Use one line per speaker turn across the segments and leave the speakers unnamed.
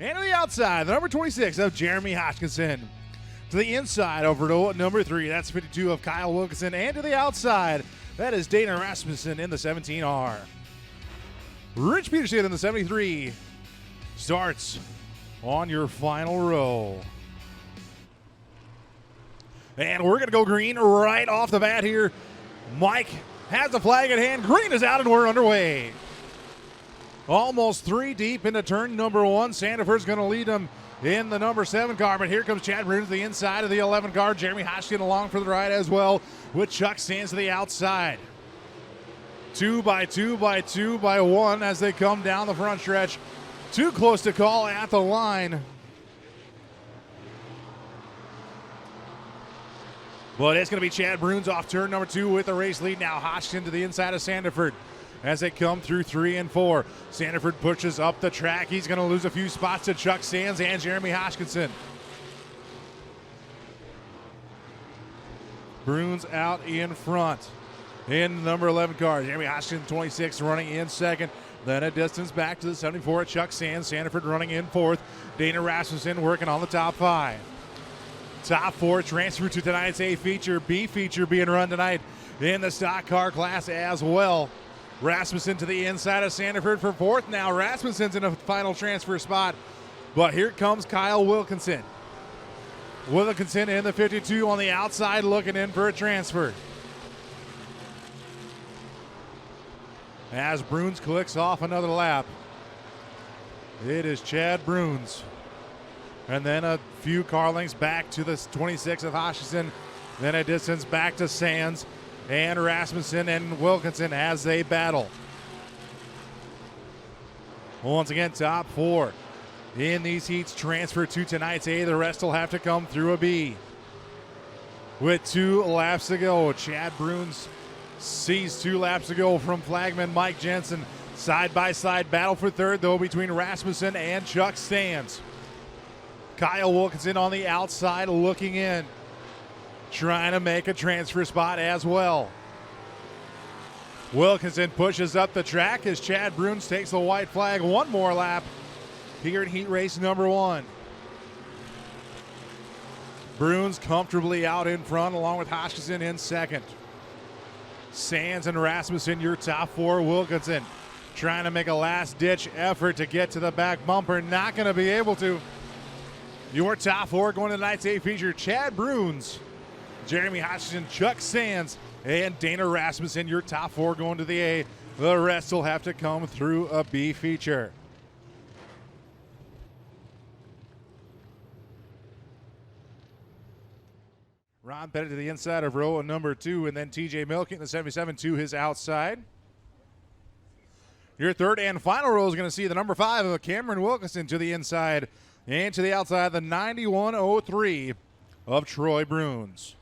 And to the outside, the number 26 of Jeremy Hodgkinson. To the inside, over to number 3, that's 52 of Kyle Wilkinson. And to the outside, that is Dana Rasmussen in the 17R. Rich Peterson in the 73 starts on your final row. And we're going to go green right off the bat here. Mike has the flag at hand. Green is out and we're underway. Almost 3 deep into turn number 1. Sandiford's going to lead them in the number 7 car, but here comes Chad Bruns to the inside of the 11 car. Jeremy Hodgkin along for the ride as well, with Chuck Sands to the outside. 2 by 2 by 2 by 1 as they come down the front stretch. Too close to call at the line. But it's going to be Chad Bruns off turn number 2 with the race lead now. Hodgkin to the inside of Sandiford as they come through 3 and 4. Sandiford pushes up the track. He's going to lose a few spots to Chuck Sands and Jeremy Hodgkinson. Bruns out in front in the number 11 car. Jeremy Hodgkinson, 26, running in second. Then a distance back to the 74 at Chuck Sands. Sandiford running in fourth. Dana Rasmussen working on the top 5. Top 4 transfer to tonight's A feature. B feature being run tonight in the stock car class as well. Rasmussen to the inside of Sandiford for 4th now. Rasmussen's in a final transfer spot, but here comes Kyle Wilkinson. Wilkinson in the 52 on the outside looking in for a transfer. As Bruns clicks off another lap, it is Chad Bruns. And then a few car lengths back to the 26 of Hodgkinson. Then a distance back to Sands and Rasmussen and Wilkinson as they battle. Once again, top 4 in these heats transfer to tonight's A. The rest will have to come through a B. With 2 laps to go, Chad Bruns sees 2 laps to go from flagman Mike Jensen. Side-by-side battle for 3rd, though, between Rasmussen and Chuck Sands. Kyle Wilkinson on the outside looking in, trying to make a transfer spot as well. Wilkinson pushes up the track as Chad Bruns takes the white flag. 1 more lap here in heat race number 1. Bruns comfortably out in front along with Hodgkinson in second. Sands and Rasmussen your top 4. Wilkinson trying to make a last-ditch effort to get to the back bumper. Not going to be able to. Your top 4 going to tonight's A feature. Chad Bruns, Jeremy Hodgkinson, Chuck Sands, and Dana Rasmussen. Your top 4 going to the A. The rest will have to come through a B feature. Ron Pettit to the inside of row number 2, and then TJ Milky in the 77 to his outside. Your 3rd and final row is going to see the number 5 of Cameron Wilkinson to the inside, and to the outside, the 9103 of Troy Bruns.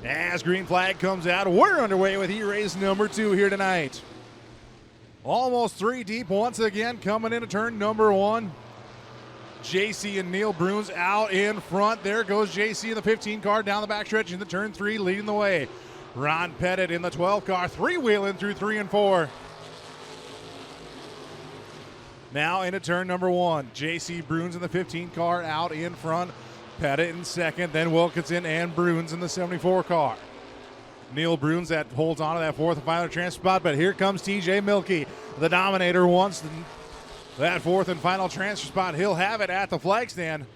As green flag comes out, we're underway with heat race number 2 here tonight. Almost 3 deep once again coming into turn number 1. JC and Neil Bruns out in front. There goes JC in the 15 car down the backstretch into turn 3, leading the way. Ron Pettit in the 12 car, 3-wheeling through 3 and 4. Now into turn number 1. JC Bruns in the 15 car out in front. Pettit in second, then Wilkinson and Bruns in the 74 car. Neil Bruns that holds on to that 4th and final transfer spot, but here comes TJ Milky. The Dominator wants that 4th and final transfer spot. He'll have it at the flag stand.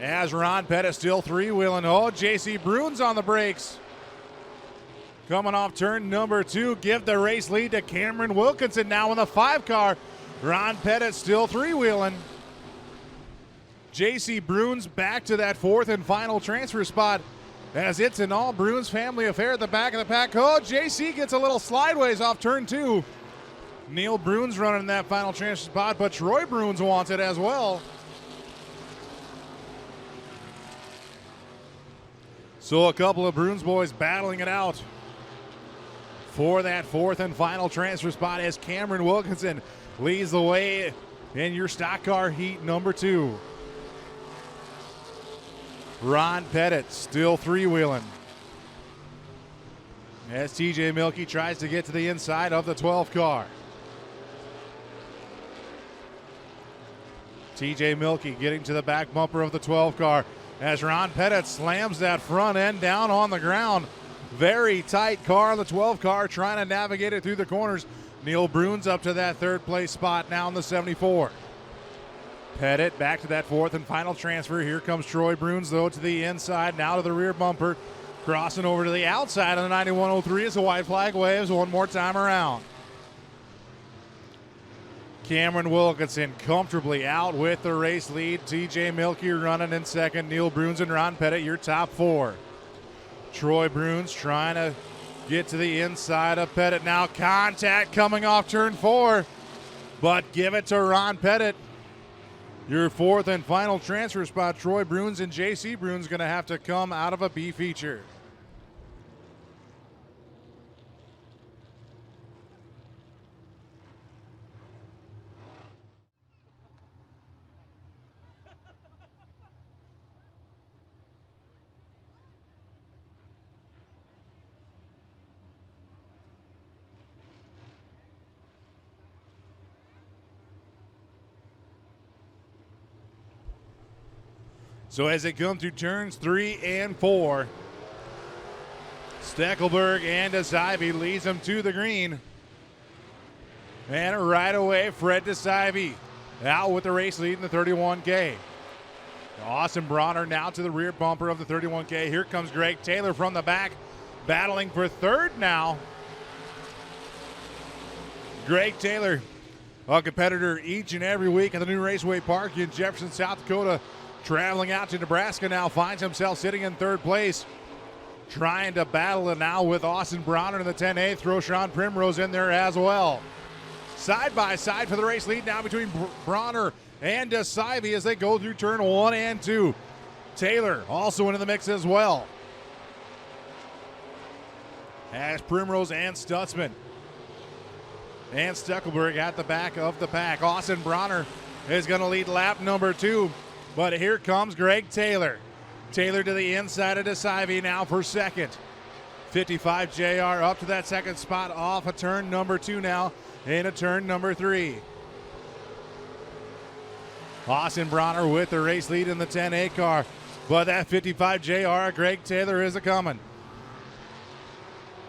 As Ron Pettit still 3-wheeling. Oh, JC Bruns on the brakes. Coming off turn number 2, give the race lead to Cameron Wilkinson now in the 5 car. Ron Pettit still 3-wheeling. JC Bruns back to that 4th and final transfer spot as it's an all Bruns family affair at the back of the pack. Oh, JC gets a little slideways off turn 2. Neil Bruns running that final transfer spot, but Troy Bruns wants it as well. So a couple of Bruns boys battling it out for that 4th and final transfer spot as Cameron Wilkinson leads the way in your stock car heat number 2. Ron Pettit still 3-wheeling. as TJ Milky tries to get to the inside of the 12 car. TJ Milky getting to the back bumper of the 12 car as Ron Pettit slams that front end down on the ground. Very tight car on the 12 car, trying to navigate it through the corners. Neil Bruns up to that third place spot now in the 74. Pettit back to that fourth and final transfer. Here comes Troy Bruns, though, to the inside, now to the rear bumper. Crossing over to the outside of the 9103 as the white flag waves one more time around. Cameron Wilkinson comfortably out with the race lead. TJ Milky running in second. Neil Bruns and Ron Pettit, your top four. Troy Bruns trying to get to the inside of Pettit. Now contact coming off turn 4, but give it to Ron Pettit. Your fourth and final transfer spot, Troy Bruns and JC Bruns going to have to come out of a B feature. So as they come through turns 3 and 4, Steckelberg and Desivey leads them to the green. And right away, Fred Desivey out with the race lead in the 31K. Austin Bronner now to the rear bumper of the 31K. Here comes Greg Taylor from the back, battling for third now. Greg Taylor, a competitor each and every week at the new Raceway Park in Jefferson, South Dakota. Traveling out to Nebraska now, finds himself sitting in third place. Trying to battle it now with Austin Bronner in the 10A. Throw Sean Primrose in there as well. Side by side for the race lead now between Bronner and Desivey as they go through turn 1 and 2. Taylor also into the mix as well. As Primrose and Stutzman and Steckelberg at the back of the pack. Austin Bronner is going to lead lap number 2. But here comes Greg Taylor. Taylor to the inside of Desivey now for second. 55 JR up to that second spot off of turn number 2 now into turn number 3. Austin Bronner with the race lead in the 10A car. But that 55 JR, Greg Taylor is a-coming.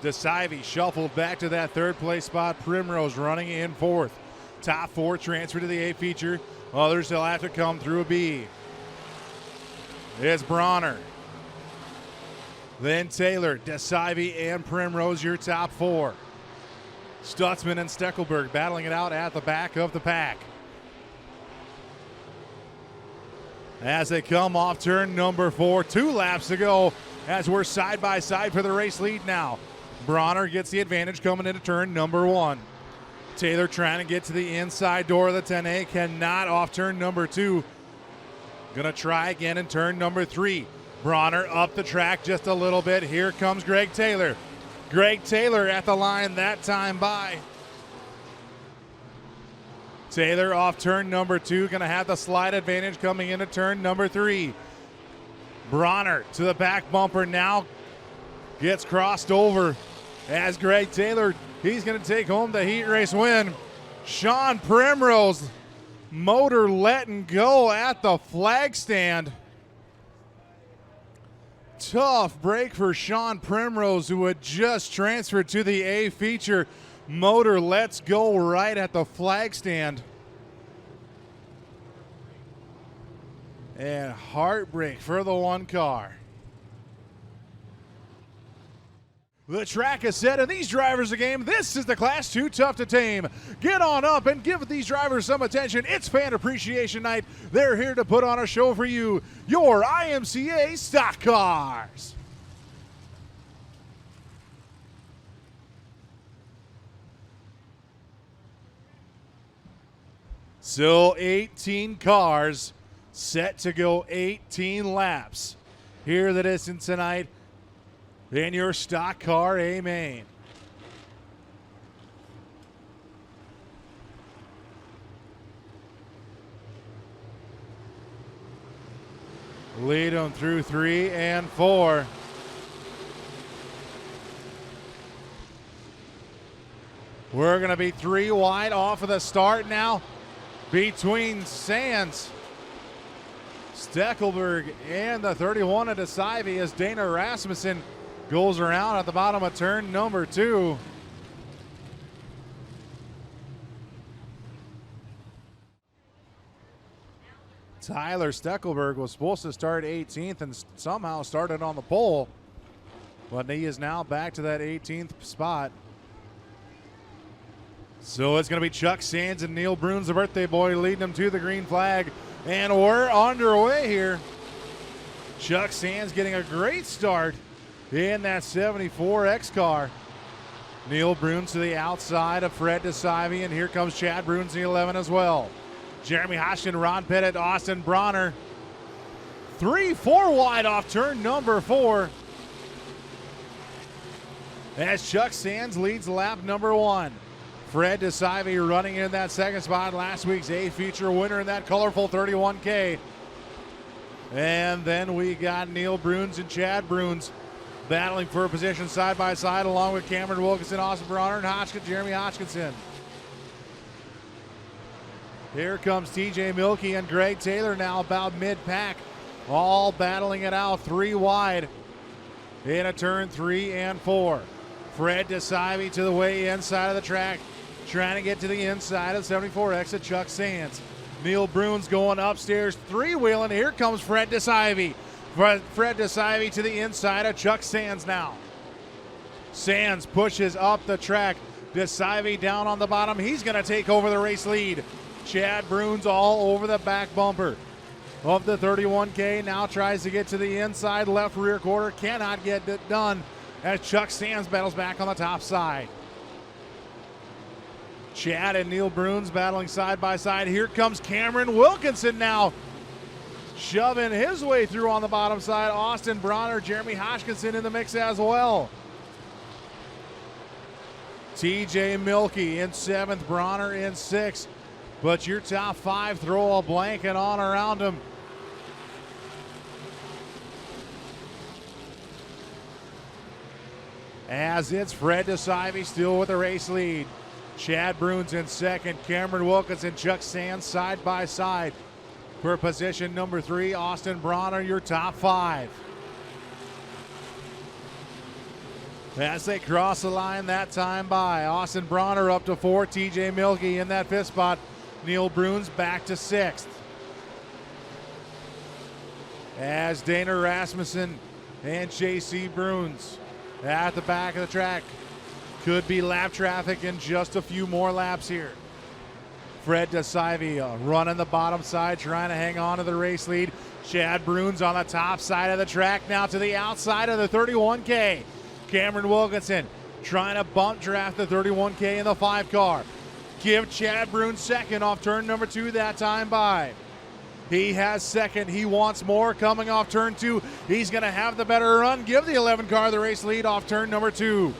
Desivey shuffled back to that third place spot. Primrose running in fourth. Top 4 transfer to the A feature. Others still have to come through a B. It's Bronner. Then Taylor, Desivey, and Primrose, your top 4. Stutzman and Steckelberg battling it out at the back of the pack. As they come off turn number 4, 2 laps to go as we're side by side for the race lead now. Bronner gets the advantage coming into turn number 1. Taylor trying to get to the inside door of the 10A, cannot off turn number 2. Gonna try again in turn number 3. Bronner up the track just a little bit. Here comes Greg Taylor. Greg Taylor at the line that time by. Taylor off turn number 2, gonna have the slide advantage coming into turn number 3. Bronner to the back bumper now, gets crossed over as Greg Taylor, he's going to take home the heat race win. Sean Primrose, motor letting go at the flag stand. Tough break for Sean Primrose, who had just transferred to the A feature. Motor lets go right at the flag stand. And heartbreak for the one car. The track is set and these drivers a game. This is the Class 2 Tough to Tame. Get on up and give these drivers some attention. It's Fan Appreciation Night. They're here to put on a show for you, your IMCA stock cars. Still 18 cars set to go 18 laps. Here the distance tonight in your stock car A main. Lead them through 3 and 4. We're going to be 3 wide off of the start now between Sands, Steckelberg, and the 31 of DeSive as Dana Rasmussen goes around at the bottom of turn number 2. Tyler Steckelberg was supposed to start 18th and somehow started on the pole, but he is now back to that 18th spot. So it's going to be Chuck Sands and Neil Bruns, the birthday boy, leading them to the green flag. And we're underway here. Chuck Sands getting a great start in that 74X car. Neil Bruns to the outside of Fred DeSive, and here comes Chad Bruns in the 11 as well. Jeremy Hoshkin, Ron Pettit, Austin Bronner. 3-4 wide off turn number 4. As Chuck Sands leads lap number 1. Fred DeSive running in that second spot, last week's A-feature winner in that colorful 31K. And then we got Neil Bruns and Chad Bruns battling for a position side by side, along with Cameron Wilkinson, Austin Bronner, and Jeremy Hodgkinson. Here comes TJ Milkey and Greg Taylor now about mid-pack, all battling it out 3 wide in a turn 3 and 4. Fred DeSive to the way inside of the track, trying to get to the inside of 74X at Chuck Sands. Neil Bruns going upstairs, 3-wheeling. Here comes Fred DeSive. Fred DeSive to the inside of Chuck Sands now. Sands pushes up the track. DeSive down on the bottom. He's going to take over the race lead. Chad Bruns all over the back bumper of the 31K. Now tries to get to the inside left rear quarter. Cannot get it done as Chuck Sands battles back on the top side. Chad and Neil Bruns battling side by side. Here comes Cameron Wilkinson now, shoving his way through on the bottom side. Austin Bronner, Jeremy Hodgkinson in the mix as well. TJ Milkey in 7th, Bronner in 6th. But your top 5 throw a blanket on around them. As it's Fred DeSive still with the race lead. Chad Bruns in 2nd, Cameron Wilkinson, Chuck Sands side by side. For position number 3, Austin Bronner, your top 5. As they cross the line that time by, Austin Bronner up to 4, TJ Milkey in that 5th spot. Neil Bruns back to 6th. As Dana Rasmussen and JC Bruns at the back of the track. Could be lap traffic in just a few more laps here. Fred DeSive running the bottom side, trying to hang on to the race lead. Chad Bruns on the top side of the track, now to the outside of the 31K. Cameron Wilkinson trying to bump draft the 31K in the 5 car. Give Chad Bruns 2nd off turn number 2 that time by. He has 2nd. He wants more coming off turn 2. He's going to have the better run. Give the 11 car the race lead off turn number 2.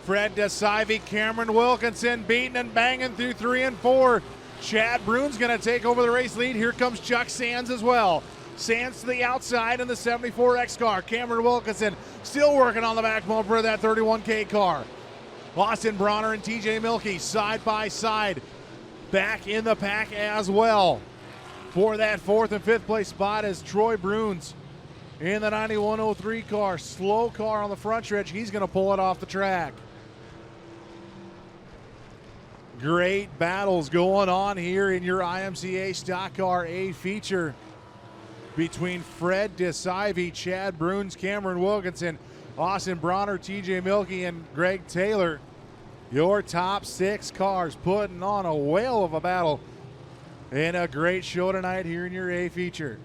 Fred DeSive, Cameron Wilkinson beating and banging through 3 and 4. Chad Bruns going to take over the race lead. Here comes Chuck Sands as well. Sands to the outside in the 74X car. Cameron Wilkinson still working on the back bumper of that 31K car. Austin Bronner and TJ Milkey side by side, back in the pack as well. For that 4th and 5th place spot is Troy Bruns in the 9103 car. Slow car on the front stretch. He's going to pull it off the track. Great battles going on here in your IMCA Stock Car A feature between Fred DeSive, Chad Bruns, Cameron Wilkinson, Austin Bronner, TJ Milkey, and Greg Taylor. Your top 6 cars putting on a whale of a battle and a great show tonight here in your A feature.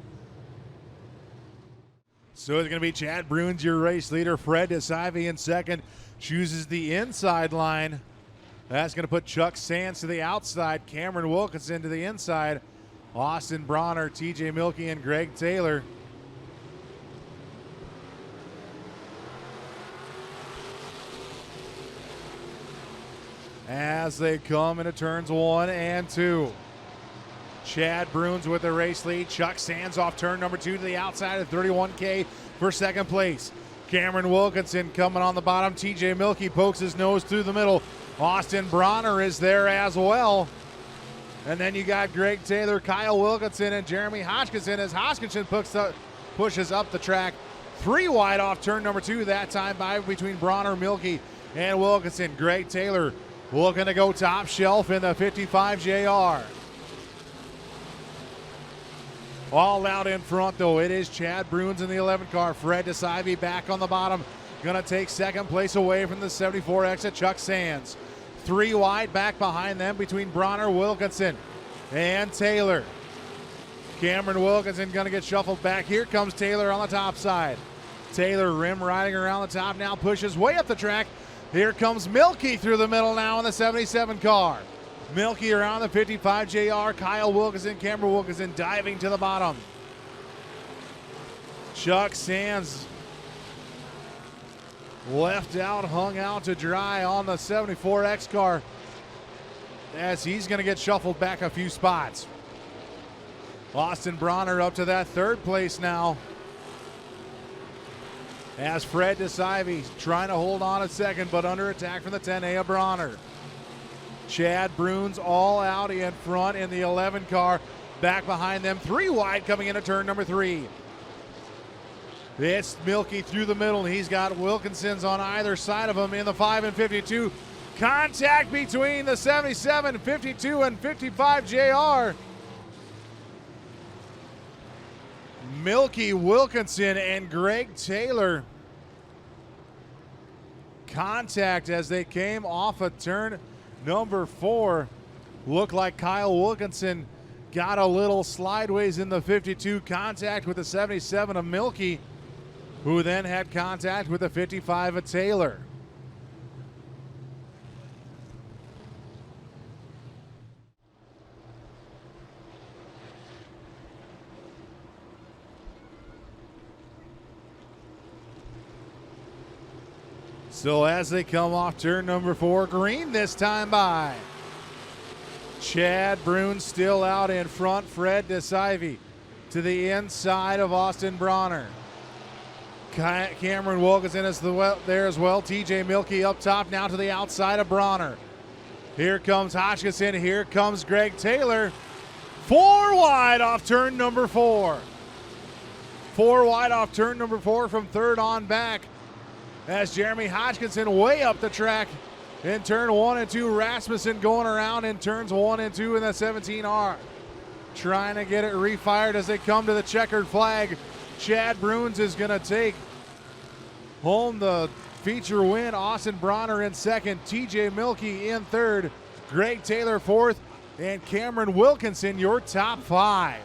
So it's going to be Chad Bruns, your race leader. Fred DeSive in 2nd, chooses the inside line. That's going to put Chuck Sands to the outside, Cameron Wilkinson to the inside, Austin Bronner, TJ Milkey, and Greg Taylor. As they come into turns 1 and 2. Chad Bruns with the race lead. Chuck Sands off turn number 2 to the outside of 31K for 2nd place. Cameron Wilkinson coming on the bottom. TJ Milky pokes his nose through the middle. Austin Bronner is there as well. And then you got Greg Taylor, Kyle Wilkinson, and Jeremy Hodgkinson as Hodgkinson pushes up the track. 3 wide off turn number 2 that time by between Bronner, Milky, and Wilkinson. Greg Taylor looking to go top shelf in the 55 JR. All out in front, though, it is Chad Bruins in the 11 car. Fred DeSivey back on the bottom. Going to take second place away from the 74X at Chuck Sands. 3 wide back behind them between Bronner, Wilkinson, and Taylor. Cameron Wilkinson going to get shuffled back. Here comes Taylor on the top side. Taylor rim riding around the top now, pushes way up the track. Here comes Milky through the middle now in the 77 car. Milky around the 55 JR. Kyle Wilkinson, Cameron Wilkinson diving to the bottom. Chuck Sands left out, hung out to dry on the 74X car as he's going to get shuffled back a few spots. Austin Bronner up to that 3rd place now as Fred DeSivey trying to hold on a second, but under attack from the 10A of Bronner. Chad Bruins all out in front in the 11 car. Back behind them, 3 wide coming into turn number 3. It's Milky through the middle. He's got Wilkinson's on either side of him in the 5 and 52. Contact between the 77, 52, and 55 JR. Milky, Wilkinson, and Greg Taylor contact as they came off of turn number 4. Looked like Kyle Wilkinson got a little slideways in the 52, contact with the 77 of Milky, who then had contact with the 55 of Taylor. So as they come off turn number 4, green this time by. Chad Bruins still out in front. Fred DeSivey to the inside of Austin Bronner. Cameron Wilkinson is there as well. TJ Milky up top now to the outside of Bronner. Here comes Hodgkinson. Here comes Greg Taylor. 4 wide off turn number 4. 4 wide off turn number 4 from 3rd on back. As Jeremy Hodgkinson way up the track in turn 1 and 2. Rasmussen going around in turns 1 and 2 in the 17R. Trying to get it refired as they come to the checkered flag. Chad Bruins is going to take home the feature win. Austin Bronner in 2nd. TJ Milky in 3rd. Greg Taylor 4th. And Cameron Wilkinson your top 5.